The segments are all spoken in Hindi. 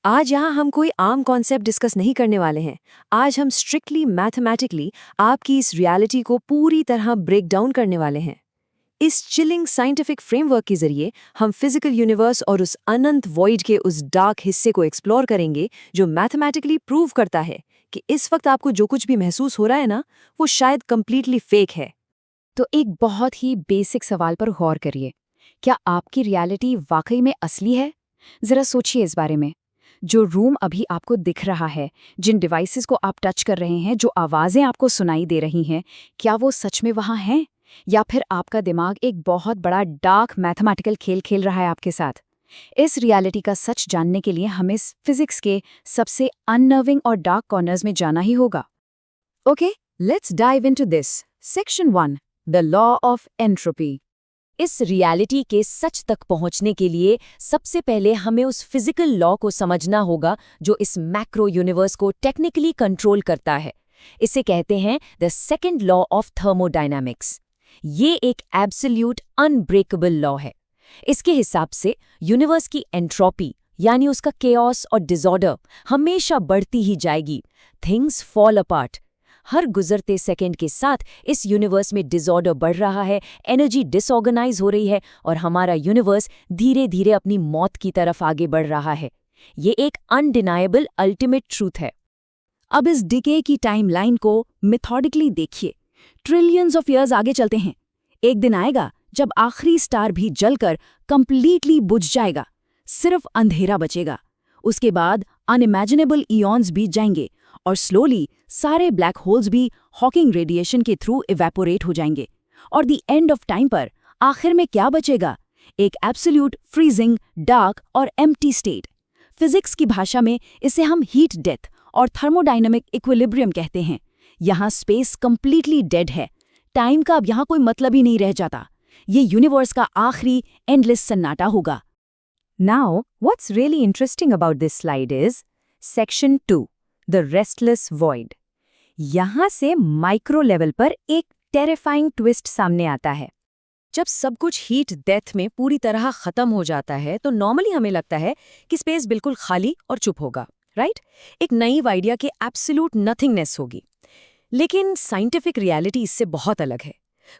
आज यहाँ हम कोई आम कॉन्सेप्ट डिस्कस नहीं करने वाले हैं। आज हम स्ट्रिक्टली मैथमेटिकली आपकी इस रियलिटी को पूरी तरह ब्रेक डाउन करने वाले हैं। इस चिलिंग साइंटिफिक फ्रेमवर्क के जरिए हम फिजिकल यूनिवर्स और उस अनंत वॉइड के उस डार्क हिस्से को एक्सप्लोर करेंगे जो मैथमेटिकली प्रूव करता है कि इस वक्त आपको जो कुछ भी महसूस हो रहा है ना, वो शायद कंप्लीटली फेक है। तो एक बहुत ही बेसिक सवाल पर गौर करिए। क्या आपकी रियलिटी वाकई में असली है? जरा सोचिए इस बारे में। जो रूम अभी आपको दिख रहा है, जिन डिवाइसेस को आप टच कर रहे हैं, जो आवाज़ें आपको सुनाई दे रही हैं, क्या वो सच में वहाँ हैं? या फिर आपका दिमाग एक बहुत बड़ा डार्क मैथमेटिकल खेल खेल रहा है आपके साथ? इस रियलिटी का सच जानने के लिए हमें फिजिक्स के सबसे अननर्विंग और डार्क कॉर्नर्स में जाना ही होगा। Okay, let's dive into this. Section 1, the law of entropy. इस रियलिटी के सच तक पहुंचने के लिए सबसे पहले हमें उस फिजिकल लॉ को समझना होगा जो इस मैक्रो यूनिवर्स को टेक्निकली कंट्रोल करता है। इसे कहते हैं the second law of thermodynamics. ये एक एब्सोल्यूट अनब्रेकेबल लॉ है। इसके हिसाब से यूनिवर्स की एंट्रोपी यानी उसका केओस और डिसऑर्डर हमेशा बढ़ती ही जाएगी। Things fall apart. हर गुजरते सेकंड के साथ इस यूनिवर्स में डिसऑर्डर बढ़ रहा है, एनर्जी डिसऑर्गेनाइज हो रही है और हमारा यूनिवर्स धीरे धीरे अपनी मौत की तरफ आगे बढ़ रहा है। ये एक अनडिनाएबल अल्टीमेट ट्रूथ है। अब इस डिके की टाइमलाइन को मेथोडिकली देखिए। ट्रिलियंस ऑफ ईयर्स आगे चलते हैं। एक दिन आएगा जब आखिरी स्टार भी जलकर कंप्लीटली बुझ जाएगा, सिर्फ अंधेरा बचेगा। उसके बाद अनइमेजिनेबल इयॉन्स बीत जाएंगे और स्लोली सारे ब्लैक होल्स भी हॉकिंग रेडिएशन के थ्रू इवेपोरेट हो जाएंगे। और द एंड ऑफ टाइम पर आखिर में क्या बचेगा? एक एब्सोल्यूट फ्रीजिंग, डार्क और एम्प्टी स्टेट। फिजिक्स की भाषा में इसे हम हीट डेथ और थर्मोडायनामिक इक्विलिब्रियम कहते हैं। यहाँ स्पेस कंप्लीटली डेड है। टाइम का अब यहाँ कोई मतलब ही नहीं रह जाता। ये यूनिवर्स का आखिरी एंडलेस सन्नाटा होगा। Now, what's really interesting about this slide is Section 2, the restless void. यहाँ से माइक्रो लेवल पर एक टेरिफाइंग ट्विस्ट सामने आता है। जब सब कुछ हीट डेथ में पूरी तरह खत्म हो जाता है तो नॉर्मली हमें लगता है कि स्पेस बिल्कुल खाली और चुप होगा, राइट? एक नई आइडिया की एब्सोल्यूट नथिंगनेस होगी। लेकिन साइंटिफिक रियलिटी इससे बहुत अलग है।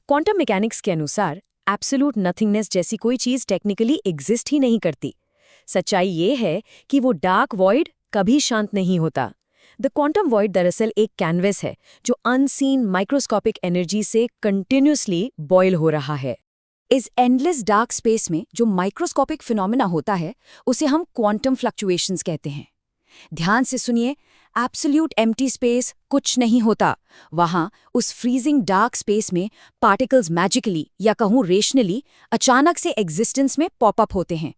क्वांटम मैकेनिक्स के अनुसार एब्सोल्यूट नथिंगनेस जैसी कोई चीज टेक्निकली एग्जिस्ट ही नहीं करती। सच्चाई ये है कि वो डार्क वॉइड कभी शांत नहीं होता। द क्वांटम वॉइड दरअसल एक कैनवस है जो अनसीन माइक्रोस्कोपिक एनर्जी से कंटिन्यूसली बॉयल हो रहा है। इस एंडलेस डार्क स्पेस में जो माइक्रोस्कोपिक फिनोमेना होता है उसे हम क्वांटम फ्लक्चुएशंस कहते हैं। ध्यान से सुनिए, एब्सोल्यूट एम्प्टी स्पेस कुछ नहीं होता। वहां उस फ्रीजिंग डार्क स्पेस में पार्टिकल्स मैजिकली या कहूं रेशनली अचानक से एग्जिस्टेंस में पॉपअप होते हैं।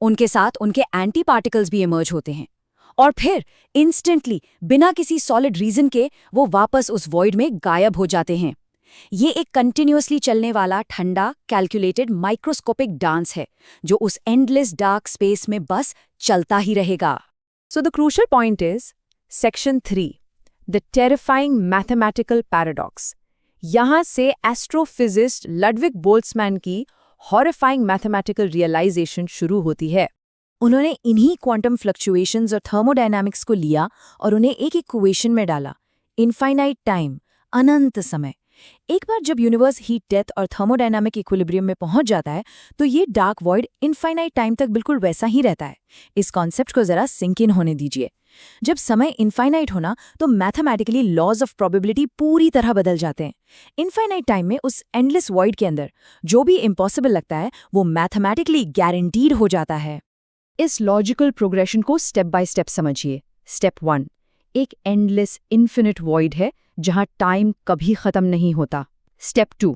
उनके साथ उनके एंटी पार्टिकल्स भी इमर्ज होते हैं और फिर इंस्टेंटली बिना किसी सॉलिड रीजन के वो वापस उस वॉइड में गायब हो जाते हैं। ये एक कंटिन्यूअसली चलने वाला ठंडा कैलकुलेटेड माइक्रोस्कोपिक डांस है जो उस एंडलेस डार्क स्पेस में बस चलता ही रहेगा। So the crucial point is Section 3, the terrifying mathematical paradox. यहाँ से एस्ट्रोफिजिस्ट लडविग बोल्ट्जमैन की हॉरिफाइंग मैथमेटिकल रियलाइजेशन शुरू होती है। उन्होंने इन्हीं क्वांटम फ्लक्चुएशंस और थर्मोडायनामिक्स को लिया और उन्हें एक इक्वेशन में डाला, इनफाइनाइट टाइम, अनंत समय। एक बार जब यूनिवर्स हीट डेथ और थर्मोडायनामिक इक्विलिब्रियम में पहुंच जाता है तो ये डार्क वॉइड इनफाइनाइट टाइम तक बिल्कुल वैसा ही रहता है। इस कॉन्सेप्ट को जरा सिंक इन होने दीजिए। जब समय इनफाइनाइट होना तो मैथमेटिकली लॉज ऑफ प्रोबेबिलिटी पूरी तरह बदल जाते हैं। इनफाइनाइट टाइम में उस एंडलेस वॉइड के अंदर जो भी इम्पॉसिबल लगता है वो मैथमेटिकली गारंटीड हो जाता है। इस लॉजिकल प्रोग्रेशन को स्टेप बाय स्टेप समझिए। स्टेप 1, एक एंडलेस इन्फिनिट वॉइड है जहां टाइम कभी खत्म नहीं होता। स्टेप 2,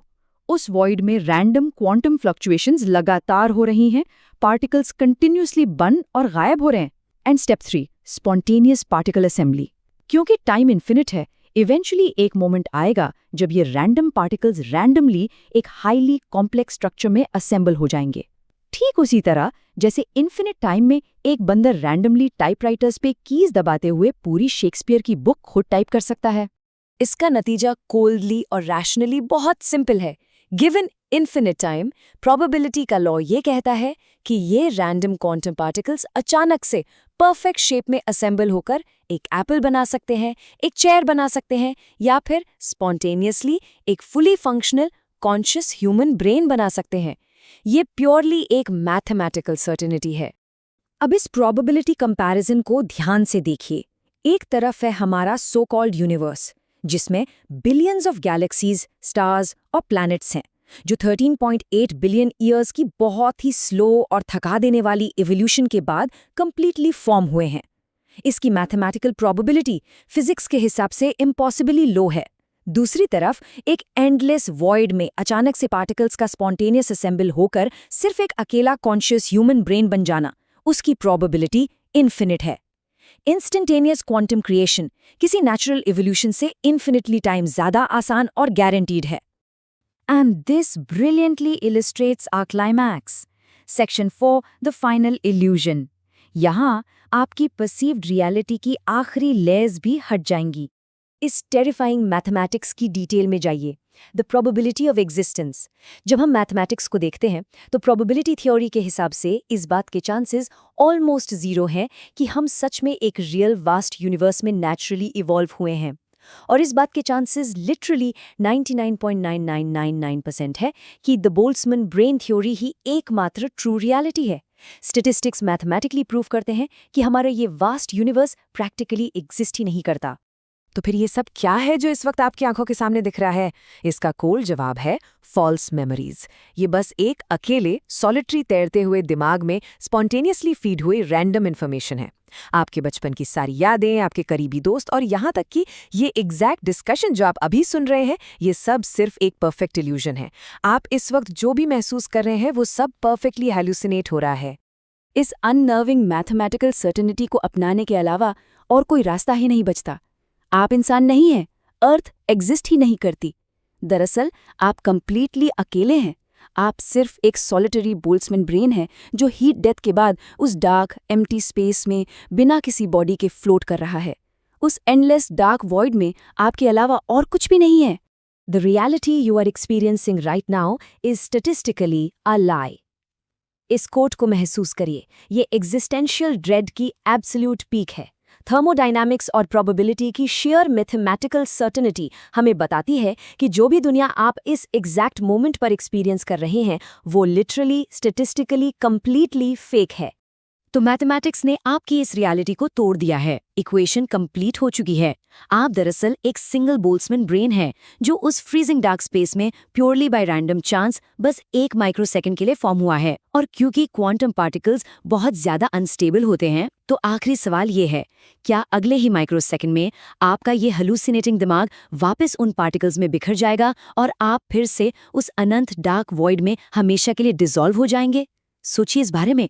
उस वॉइड में रैंडम क्वांटम फ्लक्चुएशंस लगातार हो रही हैं, पार्टिकल्स कंटिन्यूअसली बन और गायब हो रहे हैं। And step 3, spontaneous particle assembly. क्योंकि टाइम इन्फिनिट है, इवेंचुअली एक मोमेंट आएगा जब ये रैंडम पार्टिकल्स रैंडमली एक हाईली कॉम्प्लेक्स स्ट्रक्चर में असेंबल हो जाएंगे। ठीक उसी तरह जैसे इन्फिनिट टाइम में एक बंदर रैंडमली टाइपराइटर्स पे कीज दबाते हुए पूरी शेक्सपियर की बुक खुद टाइप कर सकता है। इसका नतीजा कोल्डली और रैशनली बहुत सिंपल है गिवन इन्फिनिट टाइम, प्रोबेबिलिटी का लॉ ये कहता है कि ये रैंडम क्वांटम पार्टिकल्स अचानक से परफेक्ट शेप में असेंबल होकर एक एप्पल बना सकते हैं, एक चेयर बना सकते हैं, या फिर स्पॉन्टेनियसली एक fully functional conscious human brain बना सकते हैं। ये प्योरली एक मैथमेटिकल सर्टेनिटी है। अब इस प्रोबेबिलिटी कंपैरिजन को ध्यान से देखिए। एक तरफ है हमारा सो कॉल्ड यूनिवर्स, जिसमें बिलियंस ऑफ गैलेक्सीज, स्टार्स और प्लैनेट्स हैं, जो 13.8 बिलियन ईयर्स की बहुत ही स्लो और थका देने वाली इवोल्यूशन के बाद कंप्लीटली फॉर्म हुए हैं। इसकी मैथमेटिकल प्रोबेबिलिटी फिजिक्स के हिसाब से इम्पॉसिबली लो है। दूसरी तरफ एक एंडलेस वॉइड में अचानक से पार्टिकल्स का स्पॉन्टेनियस असेंबल होकर सिर्फ एक अकेला कॉन्शियस ह्यूमन ब्रेन बन जाना, उसकी प्रोबेबिलिटी इन्फिनिट है। इंस्टेंटेनियस क्वांटम क्रिएशन किसी नेचुरल इवोल्यूशन से इन्फिनिटली टाइम ज्यादा आसान और गारंटीड है। And this brilliantly illustrates our climax. Section 4, the final illusion. यहाँ आपकी perceived reality की आखिरी लेयर्स भी हट जाएंगी। इस टेरिफाइंग मैथमेटिक्स की डिटेल में जाइए। The probability of existence. जब हम मैथमेटिक्स को देखते हैं तो प्रोबेबिलिटी थ्योरी के हिसाब से इस बात के चांसेस ऑलमोस्ट ज़ीरो हैं कि हम सच में एक रियल वास्ट यूनिवर्स में नेचुरली इवॉल्व हुए हैं, और इस बात के चांसेस लिटरली 99.9999% है कि द बोल्ट्जमैन ब्रेन थ्योरी ही एकमात्र ट्रू रियलिटी है। स्टैटिस्टिक्स मैथमेटिकली प्रूव करते हैं कि हमारा ये वास्ट यूनिवर्स प्रैक्टिकली एग्जिस्ट ही नहीं करता। तो फिर ये सब क्या है जो इस वक्त आपकी आंखों के सामने दिख रहा है? इसका कोल्ड जवाब है फॉल्स मेमोरीज। ये बस एक अकेले सॉलिटरी तैरते हुए दिमाग में स्पॉन्टेनियसली फीड हुई रैंडम इन्फॉर्मेशन है। आपके बचपन की सारी यादें, आपके करीबी दोस्त और यहाँ तक कि ये एग्जैक्ट डिस्कशन जो आप अभी सुन रहे हैं, ये सब सिर्फ एक परफेक्ट इल्यूजन है। आप इस वक्त जो भी महसूस कर रहे हैं वो सब परफेक्टली हैलुसिनेट हो रहा है। इस अननर्विंग मैथमेटिकल सर्टेनिटी को अपनाने के अलावा और कोई रास्ता ही नहीं बचता। आप इंसान नहीं हैं, अर्थ एग्जिस्ट ही नहीं करती। दरअसल आप कंप्लीटली अकेले हैं। आप सिर्फ एक सॉलिटरी बोल्ट्जमैन ब्रेन है जो हीट डेथ के बाद उस डार्क एम्प्टी स्पेस में बिना किसी बॉडी के फ्लोट कर रहा है। उस एंडलेस डार्क वॉइड में आपके अलावा और कुछ भी नहीं है। The reality you are experiencing right now is statistically a lie. इस कोट को महसूस करिए। ये एग्जिस्टेंशियल ड्रेड की एब्सोल्यूट पीक है। थर्मोडायनामिक्स और प्रोबेबिलिटी की शेयर मैथमेटिकल सर्टेनिटी हमें बताती है कि जो भी दुनिया आप इस एग्जैक्ट मोमेंट पर एक्सपीरियंस कर रहे हैं वो लिटरली स्टैटिस्टिकली कंप्लीटली फेक है। तो मैथमेटिक्स ने आपकी इस रियलिटी को तोड़ दिया है। इक्वेशन कंप्लीट हो चुकी है। आप दरअसल एक सिंगल बोल्ट्जमैन ब्रेन है जो उस फ्रीजिंग डार्क स्पेस में प्योरली बाय रैंडम चांस बस 1 माइक्रोसेकंड के लिए फॉर्म हुआ है। और क्योंकि क्वांटम पार्टिकल्स बहुत ज्यादा अनस्टेबल होते हैं, तो आखिरी सवाल ये है, क्या अगले ही माइक्रोसेकंड में आपका ये हलूसिनेटिंग दिमाग वापस उन पार्टिकल्स में बिखर जाएगा और आप फिर से उस अनंत डार्क वॉइड में हमेशा के लिए डिसॉल्व हो जाएंगे? सोचिए इस बारे में।